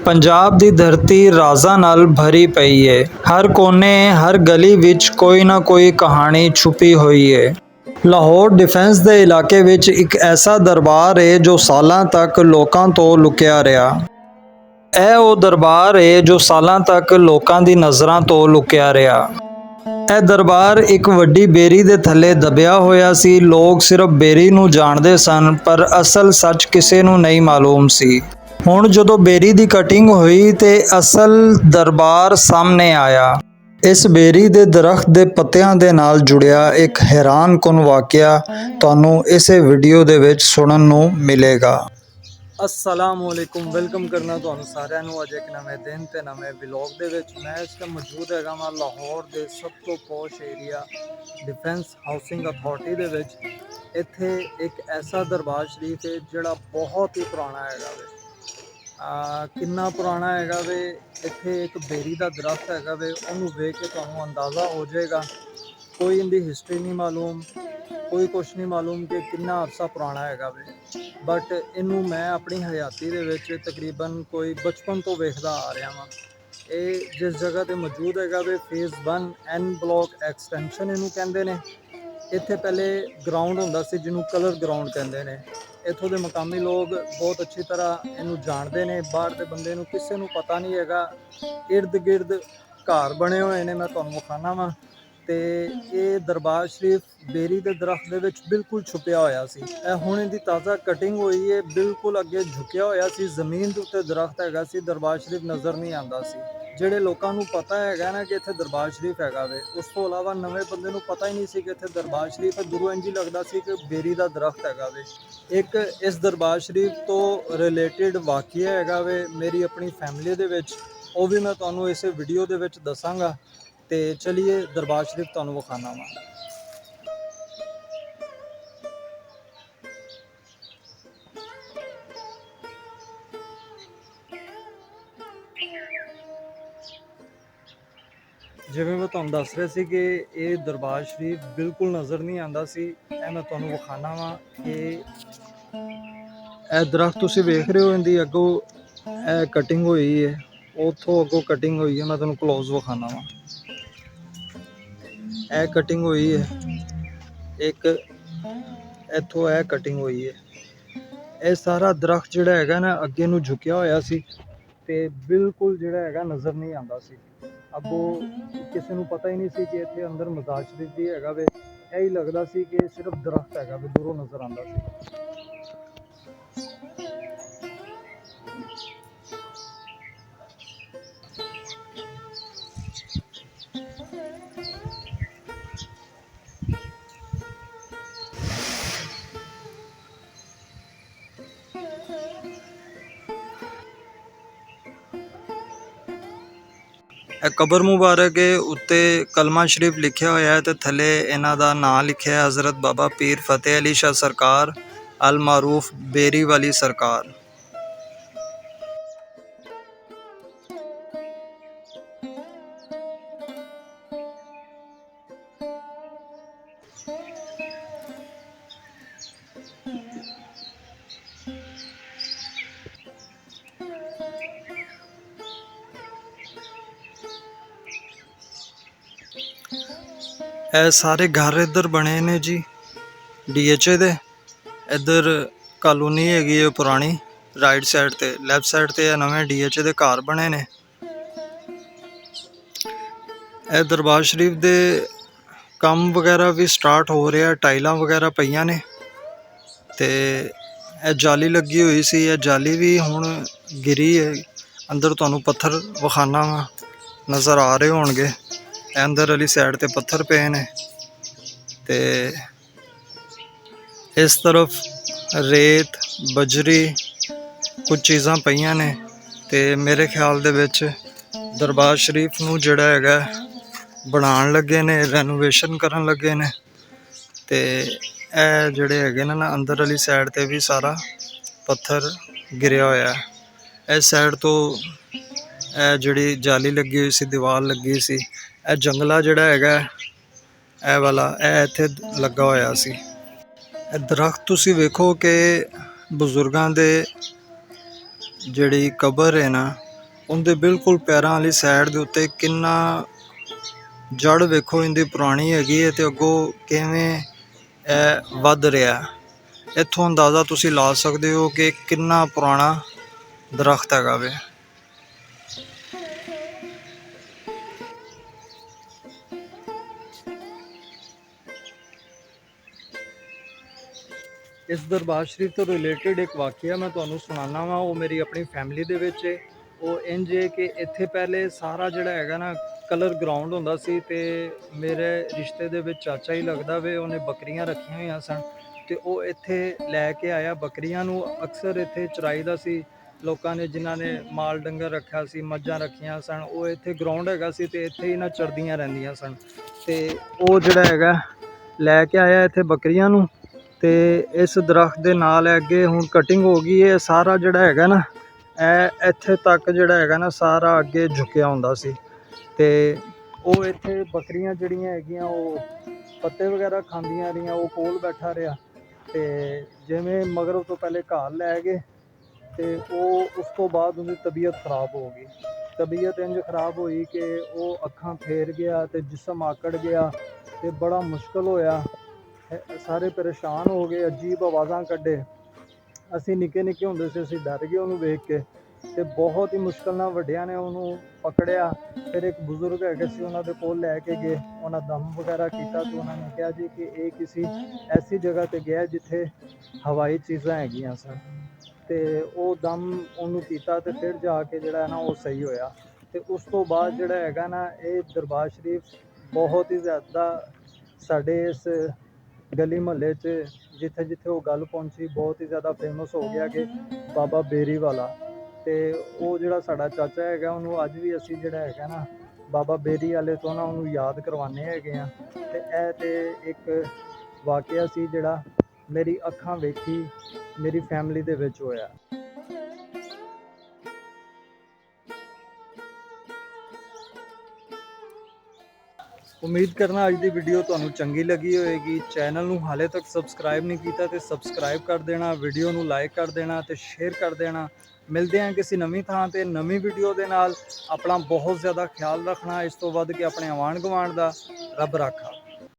ਪੰਜਾਬ ਦੀ ਧਰਤੀ ਰਾਜ਼ਾਂ ਨਾਲ ਭਰੀ ਪਈ ਏ। ਹਰ ਕੋਨੇ ਹਰ ਗਲੀ ਵਿੱਚ ਕੋਈ ਨਾ ਕੋਈ ਕਹਾਣੀ ਛੁਪੀ ਹੋਈ ਏ। ਲਾਹੌਰ ਡਿਫੈਂਸ ਦੇ ਇਲਾਕੇ ਵਿੱਚ ਇੱਕ ਐਸਾ ਦਰਬਾਰ ਏ ਜੋ ਸਾਲਾਂ ਤੱਕ ਲੋਕਾਂ ਤੋਂ ਲੁਕਿਆ ਰਿਹਾ। ਇਹ ਉਹ ਦਰਬਾਰ ਏ ਜੋ ਸਾਲਾਂ ਤੱਕ ਲੋਕਾਂ ਦੀ ਨਜ਼ਰਾਂ ਤੋਂ ਲੁਕਿਆ ਰਿਹਾ। ਇਹ ਦਰਬਾਰ ਇੱਕ ਵੱਡੀ ਬੇਰੀ ਦੇ ਥੱਲੇ ਦਬਿਆ ਹੋਇਆ ਸੀ। ਲੋਕ ਸਿਰਫ ਬੇਰੀ ਨੂੰ ਜਾਣਦੇ ਸਨ, ਪਰ ਅਸਲ ਸੱਚ ਕਿਸੇ ਨੂੰ ਨਹੀਂ ਮਾਲੂਮ ਸੀ। ਹੁਣ ਜਦੋਂ ਬੇਰੀ ਦੀ ਕਟਿੰਗ ਹੋਈ ਤੇ ਅਸਲ ਦਰਬਾਰ ਸਾਹਮਣੇ ਆਇਆ। ਇਸ ਬੇਰੀ ਦੇ ਦਰਖਤ ਦੇ ਪੱਤਿਆਂ ਦੇ ਨਾਲ ਜੁੜਿਆ ਇੱਕ ਹੈਰਾਨਕੁਨ ਵਾਕਿਆ ਤੁਹਾਨੂੰ ਇਸੇ ਵੀਡੀਓ ਦੇ ਵਿੱਚ ਸੁਣਨ ਨੂੰ ਮਿਲੇਗਾ। अस्सलामुअलैकुम, वेलकम करना ਤੁਹਾਨੂੰ ਸਾਰਿਆਂ ਨੂੰ ਅੱਜ ਇੱਕ ਨਵੇਂ ਦਿਨ ਤੇ ਨਵੇਂ ਵਲੌਗ ਦੇ ਵਿੱਚ। ਮੈਂ ਇਸ ਟਾਈਮ ਮੌਜੂਦ ਹੈਗਾ ਵਾਂ ਲਾਹੌਰ ਦੇ ਸਭ ਤੋਂ posh area defence housing authority ਦੇ ਵਿੱਚ। ਇੱਥੇ ਇੱਕ ਐਸਾ ਦਰਬਾਰ ਸ਼ਰੀਫ ਹੈ ਜਿਹੜਾ ਬਹੁਤ ਹੀ ਪੁਰਾਣਾ ਹੈਗਾ ਵੇ। ਕਿੰਨਾ ਪੁਰਾਣਾ ਹੈਗਾ ਵੇ, ਇੱਥੇ ਇੱਕ ਬੇਰੀ ਦਾ ਦਰਖਤ ਹੈਗਾ ਵੇ, ਉਹਨੂੰ ਵੇਖ ਕੇ ਤੁਹਾਨੂੰ ਅੰਦਾਜ਼ਾ ਹੋ ਜਾਏਗਾ। ਕੋਈ ਇਹਦੀ ਹਿਸਟਰੀ ਨਹੀਂ ਮਾਲੂਮ, ਕੋਈ ਕੁਛ ਨਹੀਂ ਮਾਲੂਮ ਕਿ ਕਿੰਨਾ ਅਰਸਾ ਪੁਰਾਣਾ ਹੈਗਾ ਵੇ। ਬਟ ਇਹਨੂੰ ਮੈਂ ਆਪਣੀ ਹਯਾਤੀ ਦੇ ਵਿੱਚ ਤਕਰੀਬਨ ਕੋਈ ਬਚਪਨ ਤੋਂ ਵੇਖਦਾ ਆ ਰਿਹਾ ਵਾਂ। ਇਹ ਜਿਸ ਜਗ੍ਹਾ ਤੇ ਮੌਜੂਦ ਹੈਗਾ ਵੇ ਫੇਜ਼ 1 ਐਨ ਬਲੋਕ ਐਕਸਟੈਂਸ਼ਨ ਇਹਨੂੰ ਕਹਿੰਦੇ ਨੇ। ਇੱਥੇ ਪਹਿਲੇ ਗਰਾਊਂਡ ਹੁੰਦਾ ਸੀ ਜਿਹਨੂੰ ਕਲਰ ਗਰਾਊਂਡ ਕਹਿੰਦੇ ਨੇ। ਇੱਥੋਂ ਦੇ ਮਕਾਮੀ ਲੋਕ ਬਹੁਤ ਅੱਛੀ ਤਰ੍ਹਾਂ ਇਹਨੂੰ ਜਾਣਦੇ ਨੇ, ਬਾਹਰ ਦੇ ਬੰਦੇ ਨੂੰ ਕਿਸੇ ਨੂੰ ਪਤਾ ਨਹੀਂ ਹੈਗਾ। ਇਰਦ ਗਿਰਦ ਘਰ ਬਣੇ ਹੋਏ ਨੇ, ਮੈਂ ਤੁਹਾਨੂੰ ਵਿਖਾਣਾ ਵਾਂ। ਤੇ ਇਹ ਦਰਬਾਰ ਸ਼ਰੀਫ ਬੇਰੀ ਦੇ ਦਰਖਤ ਦੇ ਵਿੱਚ ਬਿਲਕੁਲ ਛੁਪਿਆ ਹੋਇਆ ਸੀ। ਇਹ ਹੁਣ ਇਹਦੀ ਤਾਜ਼ਾ ਕਟਿੰਗ ਹੋਈ ਹੈ, ਬਿਲਕੁਲ ਅੱਗੇ ਝੁਕਿਆ ਹੋਇਆ ਸੀ। ਜ਼ਮੀਨ ਦੇ ਉੱਤੇ ਦਰਖਤ ਹੈਗਾ ਸੀ, ਦਰਬਾਰ ਸ਼ਰੀਫ ਨਜ਼ਰ ਨਹੀਂ ਆਉਂਦਾ ਸੀ। ਜਿਹੜੇ ਲੋਕਾਂ ਨੂੰ ਪਤਾ ਹੈਗਾ ਨਾ ਕਿ ਇੱਥੇ ਦਰਬਾਰ ਸ਼ਰੀਫ ਹੈਗਾ ਵੇ, ਉਸ ਤੋਂ ਇਲਾਵਾ ਨਵੇਂ ਬੰਦੇ ਨੂੰ ਪਤਾ ਹੀ ਨਹੀਂ ਸੀ ਕਿ ਇੱਥੇ ਦਰਬਾਰ ਸ਼ਰੀਫ ਹੈ। ਦੂਰੋਂ ਇੰਝ ਲੱਗਦਾ ਸੀ ਕਿ ਬੇਰੀ ਦਾ ਦਰਖਤ ਹੈਗਾ ਵੇ। ਇੱਕ ਇਸ ਦਰਬਾਰ ਸ਼ਰੀਫ ਤੋਂ ਰਿਲੇਟਿਡ ਵਾਕਿਆ ਹੈਗਾ ਵੇ ਮੇਰੀ ਆਪਣੀ ਫੈਮਿਲੀ ਦੇ ਵਿੱਚ, ਉਹ ਵੀ ਮੈਂ ਤੁਹਾਨੂੰ ਇਸੇ ਵੀਡੀਓ ਦੇ ਵਿੱਚ ਦੱਸਾਂਗਾ। ਤੇ ਚਲਿਏ ਦਰਬਾਰ ਸ਼ਰੀਫ ਤੁਹਾਨੂੰ ਵਿਖਾਣਾ ਵਾ। ਜਿਵੇਂ ਮੈਂ ਤੁਹਾਨੂੰ ਦੱਸ ਰਿਹਾ ਸੀ ਕਿ ਇਹ ਦਰਬਾਰ ਸ਼ਰੀਫ ਬਿਲਕੁਲ ਨਜ਼ਰ ਨਹੀਂ ਆਉਂਦਾ ਸੀ। ਇਹ ਮੈਂ ਤੁਹਾਨੂੰ ਵਿਖਾਣਾ ਵਾ ਕਿ ਇਹ ਦਰਖਤ ਤੁਸੀਂ ਵੇਖ ਰਹੇ ਹੋ, ਇਹਦੀ ਅੱਗੋਂ ਇਹ ਕਟਿੰਗ ਹੋਈ ਹੈ, ਉੱਥੋਂ ਅੱਗੋਂ ਕਟਿੰਗ ਹੋਈ ਹੈ। ਮੈਂ ਤੁਹਾਨੂੰ ਕਲੋਜ਼ ਵਿਖਾਣਾ ਵਾ। ਇਹ ਕਟਿੰਗ ਹੋਈ ਹੈ, ਇੱਕ ਇੱਥੋਂ ਇਹ ਕਟਿੰਗ ਹੋਈ ਹੈ। ਇਹ ਸਾਰਾ ਦਰਖਤ ਜਿਹੜਾ ਹੈਗਾ ਨਾ ਅੱਗੇ ਨੂੰ ਝੁਕਿਆ ਹੋਇਆ ਸੀ ਤੇ ਬਿਲਕੁਲ ਜਿਹੜਾ ਹੈਗਾ ਨਜ਼ਰ ਨਹੀਂ ਆਉਂਦਾ ਸੀ। ਅੱਗੋਂ ਕਿਸੇ ਨੂੰ ਪਤਾ ਹੀ ਨਹੀਂ ਸੀ ਕਿ ਇੱਥੇ ਅੰਦਰ ਮਜ਼ਾਰ ਸ਼ਰੀਫ ਵੀ ਹੈਗਾ ਵੇ। ਇਹੀ ਲੱਗਦਾ ਸੀ ਕਿ ਸਿਰਫ ਦਰਖਤ ਹੈਗਾ ਵੇ, ਦੂਰੋਂ ਨਜ਼ਰ ਆਉਂਦਾ ਸੀ। ਇਹ ਕਬਰ ਮੁਬਾਰਕ ਹੈ, ਉੱਤੇ ਕਲਮਾ ਸ਼ਰੀਫ ਲਿਖਿਆ ਹੋਇਆ ਹੈ ਤੇ ਥੱਲੇ ਇਹਨਾਂ ਦਾ ਨਾਂ ਲਿਖਿਆ ਹੈ, ਹਜ਼ਰਤ ਬਾਬਾ ਪੀਰ ਫਤਿਹ ਅਲੀ ਸ਼ਾਹ ਸਰਕਾਰ ਅਲ ਮਾਰੂਫ ਬੇਰੀ ਵਾਲੀ ਸਰਕਾਰ। ਇਹ ਸਾਰੇ ਘਰ ਇੱਧਰ ਬਣੇ ਨੇ ਜੀ DHA ਦੇ। ਇੱਧਰ ਕਾਲੋਨੀ ਹੈਗੀ ਹੈ ਪੁਰਾਣੀ, ਰਾਈਟ ਸਾਈਡ ਤੇ, ਲੈਫਟ ਸਾਈਡ ਤੇ ਇਹ ਨਵੇਂ DHA ਦੇ ਘਰ ਬਣੇ ਨੇ। ਇਹ ਦਰਬਾਰ ਸ਼ਰੀਫ ਦੇ ਕੰਮ ਵਗੈਰਾ ਵੀ ਸਟਾਰਟ ਹੋ ਰਿਹਾ, ਟਾਈਲਾਂ ਵਗੈਰਾ ਪਈਆਂ ਨੇ ਤੇ ਇਹ ਜਾਲੀ ਲੱਗੀ ਹੋਈ ਸੀ, ਇਹ ਜਾਲੀ ਵੀ ਹੁਣ ਗਿਰੀ ਹੈ। ਅੰਦਰ ਤੁਹਾਨੂੰ ਪੱਥਰ ਵਿਖਾਣਾ ਵਾ, ਨਜ਼ਰ ਆ ਰਹੇ ਹੋਣਗੇ। ਅੰਦਰ ਵਾਲੀ ਸਾਈਡ ਤੇ ਪੱਥਰ ਪਏ ਨੇ ਤੇ ਇਸ ਤਰਫ ਰੇਤ ਬਜਰੀ ਕੁਝ ਚੀਜ਼ਾਂ ਪਈਆਂ ਨੇ। ਤੇ ਮੇਰੇ ਖਿਆਲ ਦੇ ਵਿੱਚ ਦਰਬਾਰ ਸ਼ਰੀਫ ਨੂੰ ਜਿਹੜਾ ਹੈਗਾ ਬਣਾਉਣ ਲੱਗੇ ਨੇ, ਰੈਨੋਵੇਸ਼ਨ ਕਰਨ ਲੱਗੇ ਨੇ। ਤੇ ਇਹ ਜਿਹੜੇ ਹੈਗੇ ਨੇ ਨਾ ਅੰਦਰ ਵਾਲੀ ਸਾਈਡ ਤੇ ਵੀ ਸਾਰਾ ਪੱਥਰ ਗਿਰਿਆ ਹੋਇਆ ਹੈ। ਇਸ ਸਾਈਡ ਤੋਂ ਇਹ ਜਿਹੜੀ ਜਾਲੀ ਲੱਗੀ ਹੋਈ ਸੀ, ਦੀਵਾਰ ਲੱਗੀ ਸੀ, ਇਹ ਜੰਗਲਾ ਜਿਹੜਾ ਹੈਗਾ ਇਹ ਵਾਲਾ, ਇਹ ਇੱਥੇ ਲੱਗਾ ਹੋਇਆ ਸੀ। ਇਹ ਦਰਖਤ ਤੁਸੀਂ ਵੇਖੋ ਕਿ ਬਜ਼ੁਰਗਾਂ ਦੇ ਜਿਹੜੀ ਕਬਰ ਹੈ ਨਾ, ਉਹਦੇ ਬਿਲਕੁਲ ਪੈਰਾਂ ਵਾਲੀ ਸਾਈਡ ਦੇ ਉੱਤੇ ਕਿੰਨਾ ਜੜ ਵੇਖੋ ਇਹਦੀ ਪੁਰਾਣੀ ਹੈਗੀ ਹੈ ਤੇ ਅੱਗੋਂ ਕਿਵੇਂ ਇਹ ਵੱਧ ਰਿਹਾ। ਇੱਥੋਂ ਅੰਦਾਜ਼ਾ ਤੁਸੀਂ ਲਾ ਸਕਦੇ ਹੋ ਕਿ ਕਿੰਨਾ ਪੁਰਾਣਾ ਦਰਖਤ ਹੈਗਾ ਵੇ। ਇਸ ਦਰਬਾਰ ਸ਼ਰੀਫ ਤੋਂ ਰਿਲੇਟਡ ਇੱਕ ਵਾਕਿਆ ਮੈਂ ਤੁਹਾਨੂੰ ਸੁਣਾਉਣਾ ਵਾ। ਉਹ ਮੇਰੀ ਆਪਣੀ ਫੈਮਿਲੀ ਦੇ ਵਿੱਚ ਹੈ। ਉਹ ਇੰਝ ਹੈ ਕਿ ਇੱਥੇ ਪਹਿਲੇ ਸਾਰਾ ਜਿਹੜਾ ਹੈਗਾ ਨਾ ਕਲਰ ਗਰਾਊਂਡ ਹੁੰਦਾ ਸੀ ਤੇ ਮੇਰੇ ਰਿਸ਼ਤੇ ਦੇ ਵਿੱਚ ਚਾਚਾ ਹੀ ਲੱਗਦਾ ਵੇ, ਉਹਨੇ ਬੱਕਰੀਆਂ ਰੱਖੀਆਂ ਹੋਈਆਂ ਸਨ ਤੇ ਉਹ ਇੱਥੇ ਲੈ ਕੇ ਆਇਆ ਬੱਕਰੀਆਂ ਨੂੰ। ਅਕਸਰ ਇੱਥੇ ਚਰਾਈਦਾ ਸੀ ਲੋਕਾਂ ਨੇ, ਜਿਨ੍ਹਾਂ ਨੇ ਮਾਲ ਡੰਗਰ ਰੱਖਿਆ ਸੀ, ਮੱਝਾਂ ਰੱਖੀਆਂ ਸਨ, ਉਹ ਇੱਥੇ ਗਰਾਊਂਡ ਹੈਗਾ ਸੀ ਤੇ ਇੱਥੇ ਹੀ ਨਾ ਚਰਦੀਆਂ ਰਹਿੰਦੀਆਂ ਸਨ। ਤੇ ਉਹ ਜਿਹੜਾ ਹੈਗਾ ਲੈ ਕੇ ਆਇਆ ਇੱਥੇ ਬੱਕਰੀਆਂ ਨੂੰ ਤੇ ਇਸ ਦਰਖਤ ਦੇ ਨਾਲ ਅੱਗੇ ਹੁਣ ਕਟਿੰਗ ਹੋ ਗਈ ਹੈ। ਸਾਰਾ ਜਿਹੜਾ ਹੈਗਾ ਨਾ ਇਹ ਇੱਥੇ ਤੱਕ ਜਿਹੜਾ ਹੈਗਾ ਨਾ ਸਾਰਾ ਅੱਗੇ ਝੁਕਿਆ ਹੁੰਦਾ ਸੀ ਤੇ ਉਹ ਇੱਥੇ ਬੱਕਰੀਆਂ ਜਿਹੜੀਆਂ ਹੈਗੀਆਂ ਉਹ ਪੱਤੇ ਵਗੈਰਾ ਖਾਂਦੀਆਂ ਰਹੀਆਂ। ਉਹ ਕੋਲ ਬੈਠਾ ਰਿਹਾ ਤੇ ਜਿਵੇਂ ਮਗਰੋਂ ਤੋਂ ਪਹਿਲੇ ਘਰ ਲੈ ਗਏ ਤੇ ਉਹ ਉਸ ਤੋਂ ਬਾਅਦ ਉਹਦੀ ਤਬੀਅਤ ਖਰਾਬ ਹੋ ਗਈ। ਤਬੀਅਤ ਇੰਝ ਖਰਾਬ ਹੋਈ ਕਿ ਉਹ ਅੱਖਾਂ ਫੇਰ ਗਿਆ ਤੇ ਜਿਸਮ ਆਕੜ ਗਿਆ ਤੇ ਬੜਾ ਮੁਸ਼ਕਲ ਹੋਇਆ। ਸਾਰੇ ਪਰੇਸ਼ਾਨ ਹੋ ਗਏ, ਅਜੀਬ ਆਵਾਜ਼ਾਂ ਕੱਢੇ। ਅਸੀਂ ਨਿੱਕੇ ਨਿੱਕੇ ਹੁੰਦੇ ਸੀ, ਅਸੀਂ ਡਰ ਗਏ ਉਹਨੂੰ ਵੇਖ ਕੇ ਤੇ ਬਹੁਤ ਹੀ ਮੁਸ਼ਕਲ ਨਾਲ ਵੱਡਿਆਂ ਨੇ ਉਹਨੂੰ ਪਕੜਿਆ। ਫਿਰ ਇੱਕ ਬਜ਼ੁਰਗ ਹੈਗੇ ਸੀ, ਉਹਨਾਂ ਦੇ ਕੋਲ ਲੈ ਕੇ ਗਏ, ਉਹਨਾਂ ਦਮ ਵਗੈਰਾ ਕੀਤਾ ਤੇ ਉਹਨਾਂ ਨੇ ਕਿਹਾ ਜੀ ਕਿ ਇਹ ਕਿਸੇ ਐਸੀ ਜਗ੍ਹਾ ਤੇ ਗਿਆ ਜਿੱਥੇ ਹਵਾਈ ਚੀਜ਼ਾਂ ਹੈਗੀਆਂ ਸਨ ਤੇ ਉਹ ਦਮ ਉਹਨੂੰ ਕੀਤਾ ਤੇ ਫਿਰ ਜਾ ਕੇ ਜਿਹੜਾ ਨਾ ਉਹ ਸਹੀ ਹੋਇਆ। ਤੇ ਉਸ ਤੋਂ ਬਾਅਦ ਜਿਹੜਾ ਹੈਗਾ ਨਾ ਇਹ ਦਰਬਾਰ ਸ਼ਰੀਫ ਬਹੁਤ ਹੀ ਜ਼ਿਆਦਾ ਸਾਡੇ ਇਸ ਗਲੀ ਮੁਹੱਲੇ 'ਚ ਜਿੱਥੇ ਜਿੱਥੇ ਉਹ ਗੱਲ ਪਹੁੰਚੀ ਬਹੁਤ ਹੀ ਜ਼ਿਆਦਾ ਫੇਮਸ ਹੋ ਗਿਆ ਕਿ ਬਾਬਾ ਬੇਰੀ ਵਾਲਾ। ਤੇ ਉਹ ਜਿਹੜਾ ਸਾਡਾ ਚਾਚਾ ਹੈਗਾ ਉਹਨੂੰ ਅੱਜ ਵੀ ਅਸੀਂ ਜਿਹੜਾ ਹੈਗਾ ਨਾ ਬਾਬਾ ਬੇਰੀ ਵਾਲੇ ਤੋਂ ਨਾ ਉਹਨੂੰ ਯਾਦ ਕਰਵਾਉਂਦੇ ਹੈਗੇ ਆ। ਤੇ ਇਹ ਤੇ ਇੱਕ ਵਾਕਿਆ ਸੀ ਜਿਹੜਾ ਮੇਰੀ ਅੱਖਾਂ ਵੇਖੀ ਮੇਰੀ ਫੈਮਿਲੀ ਦੇ ਵਿੱਚ ਹੋਇਆ। ਉਮੀਦ ਕਰਨਾ ਅੱਜ ਦੀ ਵੀਡੀਓ ਤੁਹਾਨੂੰ ਚੰਗੀ ਲੱਗੀ ਹੋਏਗੀ। ਚੈਨਲ ਨੂੰ ਹਾਲੇ ਤੱਕ ਸਬਸਕ੍ਰਾਈਬ ਨਹੀਂ ਕੀਤਾ ਤੇ ਸਬਸਕ੍ਰਾਈਬ ਕਰ ਦੇਣਾ, ਵੀਡੀਓ ਨੂੰ ਲਾਈਕ ਕਰ ਦੇਣਾ ਤੇ ਸ਼ੇਅਰ ਕਰ ਦੇਣਾ। ਮਿਲਦੇ ਹਾਂ ਕਿਸੇ ਨਵੀਂ ਥਾਂ ਤੇ ਨਵੀਂ ਵੀਡੀਓ ਦੇ ਨਾਲ। ਆਪਣਾ ਬਹੁਤ ਜ਼ਿਆਦਾ ਖਿਆਲ ਰੱਖਣਾ, ਇਸ ਤੋਂ ਵੱਧ ਕੇ ਆਪਣੇ ਆਂਢ ਗੁਆਂਢ ਦਾ। ਰੱਬ ਰਾਖਾ।